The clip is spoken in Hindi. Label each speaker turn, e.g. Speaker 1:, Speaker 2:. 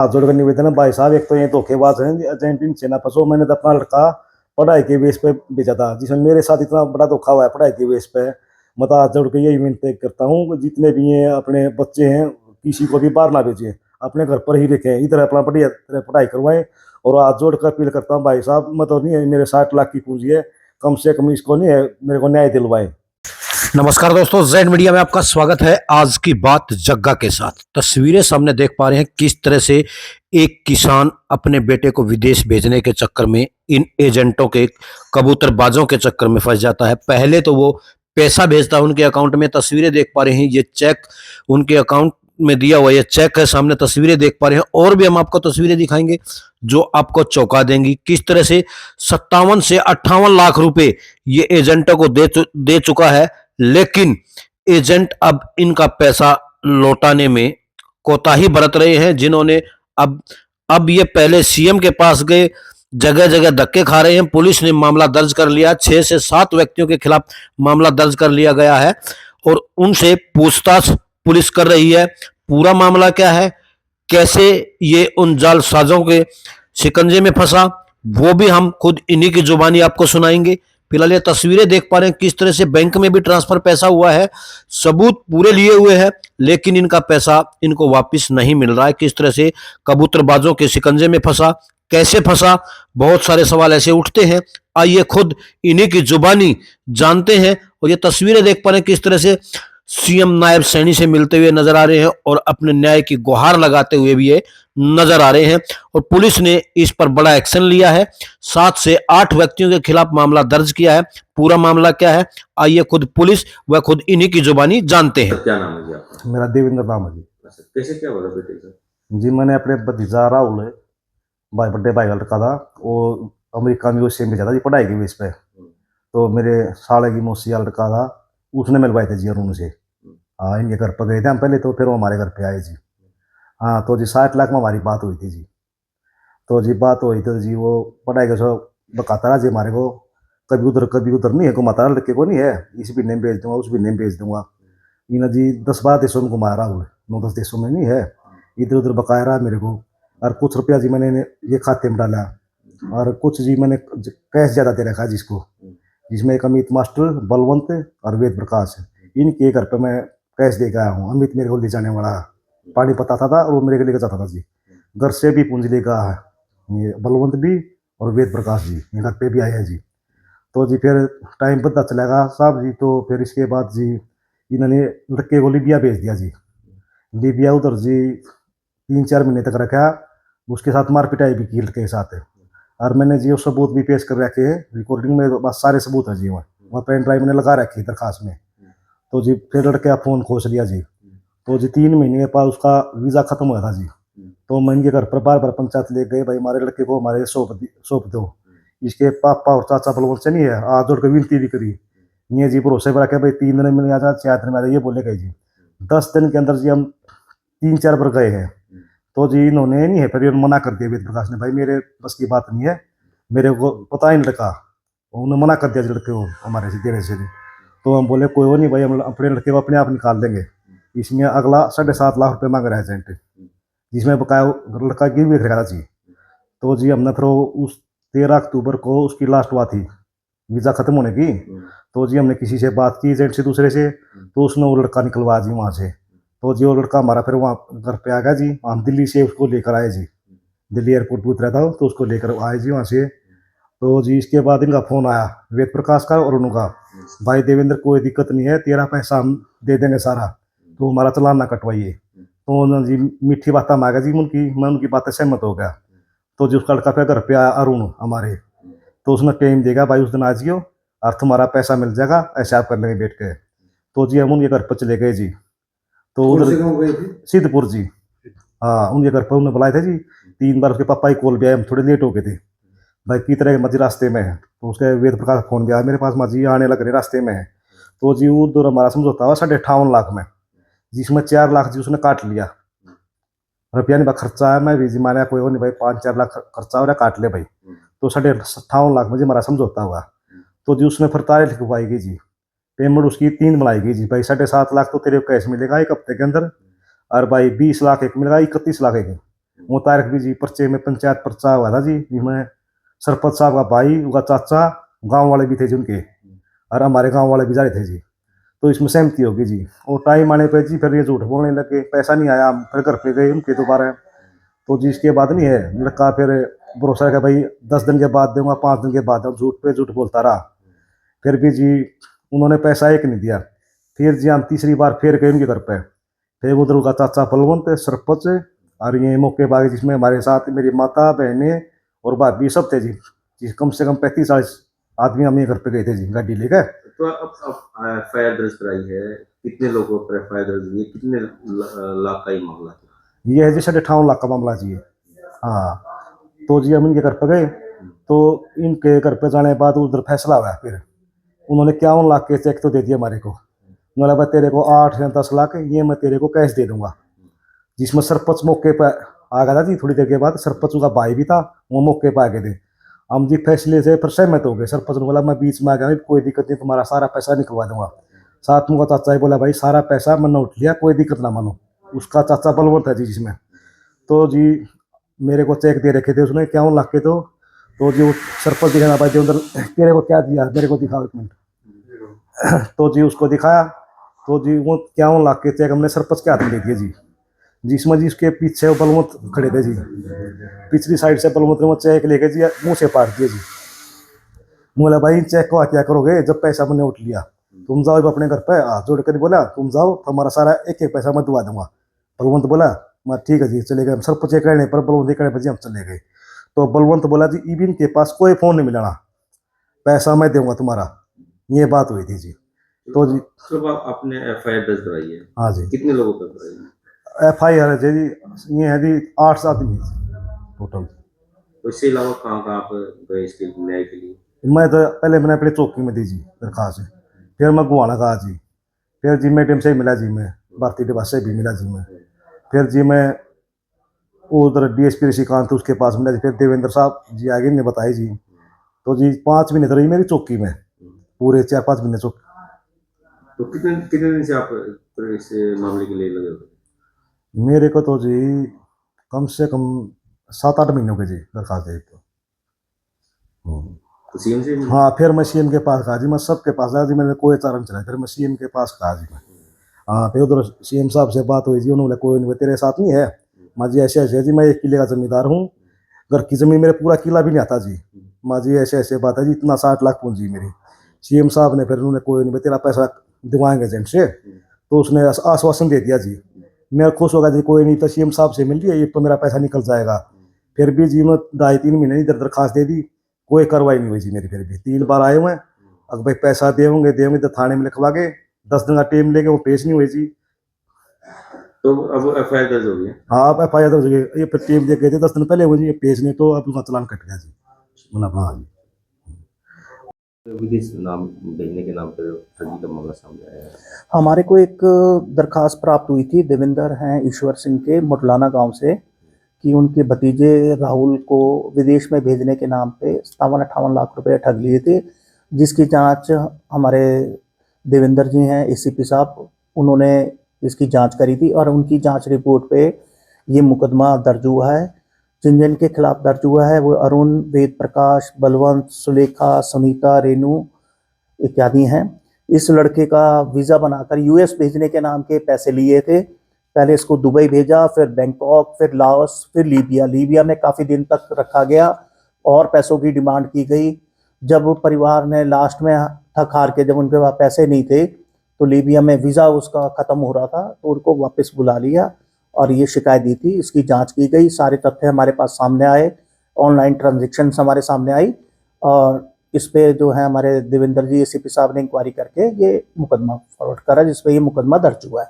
Speaker 1: हाथ जोड़कर निवेदन है भाई साहब, एक तो ये धोखेबाज है एजेंट, इनसे ना फंसो। मैंने तो अपना लड़का पढ़ाई के बेस पे भेजा था, जिसमें मेरे साथ इतना बड़ा धोखा हुआ है पढ़ाई के बेस पे। मैं तो हाथ जोड़ के यही विनती करता हूँ कि जितने भी ये अपने बच्चे हैं किसी को भी बाहर ना भेजिए, अपने घर पर ही रखें, इधर अपना बढ़िया तरह पढ़ाई करवाएं। और हाथ जोड़ कर अपील करता हूँ भाई साहब, मैं तो नहीं है, मेरे 60 लाख की पूंजी है, कम से कम इसको नहीं है, मेरे को न्याय दिलवाएं।
Speaker 2: नमस्कार दोस्तों, जेड मीडिया में आपका स्वागत है। आज की बात जग्गा के साथ। तस्वीरें सामने देख पा रहे हैं किस तरह से एक किसान अपने बेटे को विदेश भेजने के चक्कर में इन एजेंटों के, कबूतरबाजों के चक्कर में फंस जाता है। पहले तो वो पैसा भेजता है उनके अकाउंट में। तस्वीरें देख पा रहे हैं, ये चेक उनके अकाउंट में दिया हुआ ये चेक है, सामने तस्वीरें देख पा रहे हैं। और भी हम आपको तस्वीरें दिखाएंगे जो आपको चौंका देंगी। किस तरह से 57 से 58 लाख रुपए ये एजेंटों को दे चुका है, लेकिन एजेंट अब इनका पैसा लौटाने में कोताही बरत रहे हैं। जिन्होंने अब ये पहले सीएम के पास गए, जगह जगह धक्के खा रहे हैं। पुलिस ने मामला दर्ज कर लिया, 6 से 7 व्यक्तियों के खिलाफ मामला दर्ज कर लिया गया है और उनसे पूछताछ पुलिस कर रही है। पूरा मामला क्या है, कैसे ये उन जालसाजों के शिकंजे में फंसा, वो भी हम खुद इन्हीं की जुबानी आपको सुनाएंगे। फिलहाल ये तस्वीरें देख पा रहे हैं किस तरह से बैंक में भी ट्रांसफर पैसा हुआ है, सबूत पूरे लिए हुए हैं, लेकिन इनका पैसा इनको वापस नहीं मिल रहा है। किस तरह से कबूतरबाजों के शिकंजे में फंसा, कैसे फंसा, बहुत सारे सवाल ऐसे उठते हैं। आइए खुद इन्हीं की जुबानी जानते हैं। और ये तस्वीरें देख पा रहे हैं किस तरह से सीएम नायब सैनी से मिलते हुए नजर आ रहे हैं और अपने न्याय की गुहार लगाते हुए भी ये नजर आ रहे हैं। और पुलिस ने इस पर बड़ा एक्शन लिया है, 7 से 8 व्यक्तियों के खिलाफ मामला दर्ज किया है। पूरा मामला क्या है, आइए खुद पुलिस व खुद इन्हीं की जुबानी जानते हैं।
Speaker 3: क्या नाम है जी आपका?
Speaker 1: मेरा देवेंद्र नाम है जी।
Speaker 3: अच्छा, कैसे क्या हुआ था बेटे का?
Speaker 1: जी मैंने अपने भतीजा राहुल है, भाई बड़े भाई का लड़का था, वो अमेरिका में यूएसए में भेजा था जी पढ़ाई की बेस पे। तो मेरे साले की मौसी का लड़का था, उसने मिलवाए थे जी अरुण से। हाँ, इनके घर पर गए थे हम पहले, तो फिर वो हमारे घर पे आए जी। हाँ, तो जी 60 लाख में हमारी बात हुई थी जी। तो जी बात हुई तो जी वो पढ़ाई का सब बकाता रहा जी हमारे को, कभी उधर नहीं है, घुमाता रहा लड़के को, नहीं है इस भी नेम भेज दूंगा, उस भी नेम भेज दूंगा। इन जी 10-12 देशों में घुमाया राहुल, 9-10 देशों में नहीं है, इधर उधर बकाया रहा मेरे को। और कुछ रुपया जी मैंने ये खाते में डाला, और कुछ जी मैंने कैश ज़्यादा दे रखा है जिसको, जिसमें एक अमित मास्टर, बलवंत और वेद प्रकाश, इनके घर पे मैं कैश दे के आया हूँ। अमित मेरे को ले जाने वाला है, पानी पता था और वो मेरे को लेकर जाता था जी। घर से भी पूंजी लेकर आया है ये बलवंत भी और वेद प्रकाश जी, ये घर पे भी आए हैं जी। तो जी फिर टाइम पता चलेगा साहब जी। तो फिर इसके बाद जी इन्होंने लड़के को लीबिया भेज दिया जी। लीबिया उधर जी 3-4 महीने तक रखा, उसके साथ मार पिटाई भी की लड़के के साथ। और मैंने जी वो सबूत भी पेश कर रखे हैं, रिकॉर्डिंग में बस सारे सबूत है जी। वहाँ पेन ड्राइव में लगा रखी दरखास्त में। तो जी फिर लड़के का फ़ोन खोज लिया जी। तो जी 3 महीने के बाद उसका वीज़ा ख़त्म हुआ था जी। तो मैं इनके घर पर बार बार पंचायत ले गए, भाई हमारे लड़के को हमारे सौंप दो। इसके पापा और चाचा बलवंत से नहीं है, हाथ जोड़ कर विनती भी करी। ये जी भरोसे पर रखे, भाई 3 दिन में आ जा, 4 दिन में आ जा, ये बोले गए जी। 10 दिन के अंदर जी हम 3-4 बार गए हैं। तो जी इन्होंने नहीं है, फिर मना कर दिया वेद प्रकाश ने, भाई मेरे बस की बात नहीं है, मेरे को पता ही नहीं लड़का। उन्होंने मना कर दिया जी लड़के को हमारे से देने से। तो हम बोले कोई वो नहीं भाई, हम अपने लड़के को अपने आप निकाल देंगे। इसमें अगला 7.5 लाख रुपये मांग रहा है एजेंट, जिसमें बकाया लड़का गिरवी रखा था जी। तो जी हमने फिर उस 13 अक्टूबर को उसकी लास्ट हुआ थी वीज़ा ख़त्म होने की। तो जी हमने किसी से बात की एजेंट से, दूसरे से, तो उसने वो लड़का निकलवाया जी वहाँ से। तो जी वो लड़का हमारा फिर वहाँ घर पे आ गया जी। हम दिल्ली से उसको लेकर आए जी, दिल्ली एयरपोर्ट पर उतरा था तो उसको लेकर आए जी वहाँ से। तो जी इसके बाद इनका फ़ोन आया वेद प्रकाश का और उनका, भाई देवेंद्र कोई दिक्कत नहीं है, तेरा पैसा हम दे देंगे सारा, तो हमारा चालान ना कटवाइए। तो उन्होंने जी मीठी बातें मांगा जी उनकी, मैं उनकी बातें सहमत हो गया। तो जी उसका लड़का फिर घर पे आया अरुण हमारे, तो उसने टाइम देगा, भाई उस दिन आ जियो और तुम्हारा पैसा मिल जाएगा, ऐसे आप कर लेंगे बैठ के। तो जी हम उनके घर पर चले गए जी। तो उधर सिद्धपुर जी, हाँ उनके घर पर उन्हें बुलाए थे जी। 3 बार उसके पापा ही कॉल भी आए, हम थोड़े लेट हो गए थे, भाई की तरह मजी रास्ते में है। तो उसके वेद प्रकाश फोन गया मेरे पास, मजी आने लग रहे रास्ते में है। तो जी उधर हमारा समझौता हुआ 58.5 लाख में, जिसमें 4 लाख जी उसने काट लिया। रुपया नहीं खर्चा है, मैं भी जी माने कोई नहीं भाई, 5-4 लाख खर्चा हो रहा, काट ले भाई। तो 58.5 लाख में जी हमारा समझौता हुआ। तो जी उसने फिर तारीख लिखवाई गई जी, पेमेंट उसकी 3 बनाई गई जी, भाई 7.5 लाख तो तेरे को कैश मिलेगा 1 हफ्ते के अंदर, और भाई 20 लाख एक मिलेगा, 31 लाख एक। वो तारीख भी जी पर्चे में पंचायत पर्चा हुआ था जी, जिसमें सरपंच साहब का भाई, उनका चाचा, गांव वाले भी थे जी उनके, और हमारे गांव वाले भी जा रहे थे जी। तो इसमें सहमति होगी जी। और टाइम आने पर जी फिर ये झूठ बोलने लगे, पैसा नहीं आया। हम फिर घर पे गए उनके दोबारा, तो जी इसके बाद नहीं है लड़का फिर भरोसा रखा भाई 10 दिन के बाद दूंगा, 5 दिन के बाद दूंगा, झूठ पे झूठ बोलता रहा। फिर भी जी उन्होंने पैसा एक नहीं दिया। फिर जी हम तीसरी बार फिर गए उनके घर पे, फिर उधर उनका चाचा बलवंत सरपंच और ये मौके बाग, जिसमें हमारे साथ मेरी माता, बहनें और भाभी सब थे जी कम से कम 35-40 आदमी हम ये घर पे गए थे जी गाड़ी लेकर।
Speaker 3: तो अब एफआईआर दर्ज कराई है, कितने लोगों पर एफआईआर दर्ज हुई है, कितने लाख का ये मामला है?
Speaker 1: ये है जी 58 लाख का मामला जी। हाँ, तो जी हम इनके घर पे गए, तो इनके घर पे जाने के बाद उधर फैसला हुआ। फिर उन्होंने 51 लाख के चेक तो दे दिया हमारे को। उन्होंने बोला तेरे को 8 या 10 लाख ये मैं तेरे को कैश दे दूंगा। जिसमें सरपंच मौके पर आ गया था जी। थोड़ी देर के बाद सरपंच का भाई भी था, वो मौके पर आ गए थे। हम जी फैसले से फिर सहमत हो गए। सरपंच ने बोला मैं बीच में आ गया, कोई दिक्कत नहीं, तुम्हारा सारा पैसा निकलवा दूंगा। साथ में का चाचा ही बोला भाई सारा पैसा मैंने उठ लिया, कोई दिक्कत ना मानो। उसका चाचा बलवंत है जी जिसमें। तो जी मेरे को चेक दे रखे थे उसने 51 लाख के। तो जी वो सरपंच दिखाना भाई उधर तेरे को क्या दिया, मेरे को दिखाओ 1 मिनट। तो जी उसको दिखाया, तो जी वो 51 लाख के चेक हमने सरपंच के हाथ में दे दिए जी। जिसमें जी उसके पीछे वो बलवंत खड़े थे जी, पिछली साइड से बलवंत ने वो चेक लेके जी मुंह से पाट दिए जी। बोला भाई चेक को क्या करोगे जब पैसा मैंने उठ लिया, तुम जाओ अपने घर पे। हाथ जोड़ कर बोला तुम जाओ, तुम्हारा सारा एक एक पैसा मैं दुआ दूंगा। बलवंत बोला मैं ठीक है जी, चले गए। हम सरपंच के कहने पर, बलवंत के कहने पर जी हम चले गए। तो बलवंत बोला जी इबिन के पास कोई फोन नहीं मिलाना, पैसा मैं दूंगा तुम्हारा। ये बात हुई थी जी। तो जी
Speaker 3: तो आपने एफआईआर दर्ज कराई है?
Speaker 1: हाँ जी,
Speaker 3: कितने लोगों पर कराई है?
Speaker 1: FIR है जी, ये है जी 8 आदमी टोटल।
Speaker 3: तो इसके अलावा कहाँ कहाँ पर गए इसके न्याय के लिए?
Speaker 1: मैं तो पहले मैंने अपनी चौकी में दी जी दरखास्त, फिर मैं गुआना कहा जी, फिर जी मैं टीम से मिला जी, मैं भारतीय डिवास से भी मिला जी मैं, फिर जी मैं उधर DSP ऋषिकांत उसके पास मिला जी, फिर देवेंद्र साहब जी आगे ने बताया जी। तो जी 5 महीने तो रही मेरी चौकी में, पूरे 4-5 महीने चौकी।
Speaker 3: तो कितने कितने दिन से आप इस मामले के लिए लगे हुए?
Speaker 1: मेरे को तो जी कम से कम 7-8 महीनों के जी दरखास्त दे तो।
Speaker 3: तो सीएम से
Speaker 1: हाँ, फिर मैं CM के पास कहा जी, मैं सबके पास गया जी, मैंने कोई चारण चला, फिर मैं CM के पास कहा जी मैं। हाँ, फिर उधर CM साहब से बात हुई जी, उन्होंने कोई नहीं तेरे साथ नहीं है। माँ जी ऐसे ऐसे जी, मैं 1 किले का जमींदार हूँ, घर की जमीन मेरे पूरा किला भी नहीं आता जी। माँ जी ऐसे ऐसे बात है जी, इतना 60 लाख पूंजी मेरी। CM साहब ने फिर उन्होंने कोई नहीं तेरा पैसा दिवाएंगे एजेंट से, तो उसने आश्वासन दे दिया जी। मैं खुश होगा जी, कोई नहीं तो CM साहब से मिल लिया, ये तो मेरा पैसा निकल जाएगा। फिर भी जी मैं 2.5-3 महीने इधर दरखास्त दे दी, कोई कार्रवाई नहीं हुई जी मेरी। फिर भी 3 बार आए हुए, अगर भाई पैसा देंगे तो थाने में लिखवा के 10 दिन का टाइम लेके वो पेश नहीं हुई जी।
Speaker 3: तो अब एफआईआर दर्ज हो गई है?
Speaker 1: हाँ, अब FIR दर्ज हो गई, ये फिर टीम दे गए थे 10 दिन पहले हुई जी, ये पेश नहीं, तो अब उसका चालान कट गया जी। मतलब हाँ जी।
Speaker 3: विदेश नाम भेजने के नाम पर ठगी का मामला सामने आया है।
Speaker 4: हमारे को एक दरखास्त प्राप्त हुई थी, देवेंद्र हैं ईश्वर सिंह के मुटलाना गांव से, कि उनके भतीजे राहुल को विदेश में भेजने के नाम पे 57-58 लाख रुपए ठग लिए थे, जिसकी जांच हमारे देवेंद्र जी हैं ACP साहब, उन्होंने इसकी जांच करी थी और उनकी जांच रिपोर्ट पे ये मुकदमा दर्ज हुआ है। जिन जिन के खिलाफ दर्ज हुआ है वो अरुण, वेद प्रकाश, बलवंत, सुलेखा, सुनीता, रेनू इत्यादि हैं। इस लड़के का वीज़ा बनाकर US भेजने के नाम के पैसे लिए थे। पहले इसको दुबई भेजा, फिर बैंकॉक, फिर लाओस, फिर लीबिया। लीबिया में काफ़ी दिन तक रखा गया और पैसों की डिमांड की गई। जब परिवार ने लास्ट में थक हार के, जब उनके पास पैसे नहीं थे, तो लीबिया में वीज़ा उसका ख़त्म हो रहा था, तो उनको वापस बुला लिया और ये शिकायत दी थी। इसकी जांच की गई, सारे तथ्य हमारे पास सामने आए, ऑनलाइन ट्रांजेक्शन्स हमारे सामने आई और इस पे जो है हमारे देवेंद्र जी ACP साहब ने इंक्वायरी करके ये मुकदमा फॉरवर्ड करा, जिस पे ये मुकदमा दर्ज हुआ है।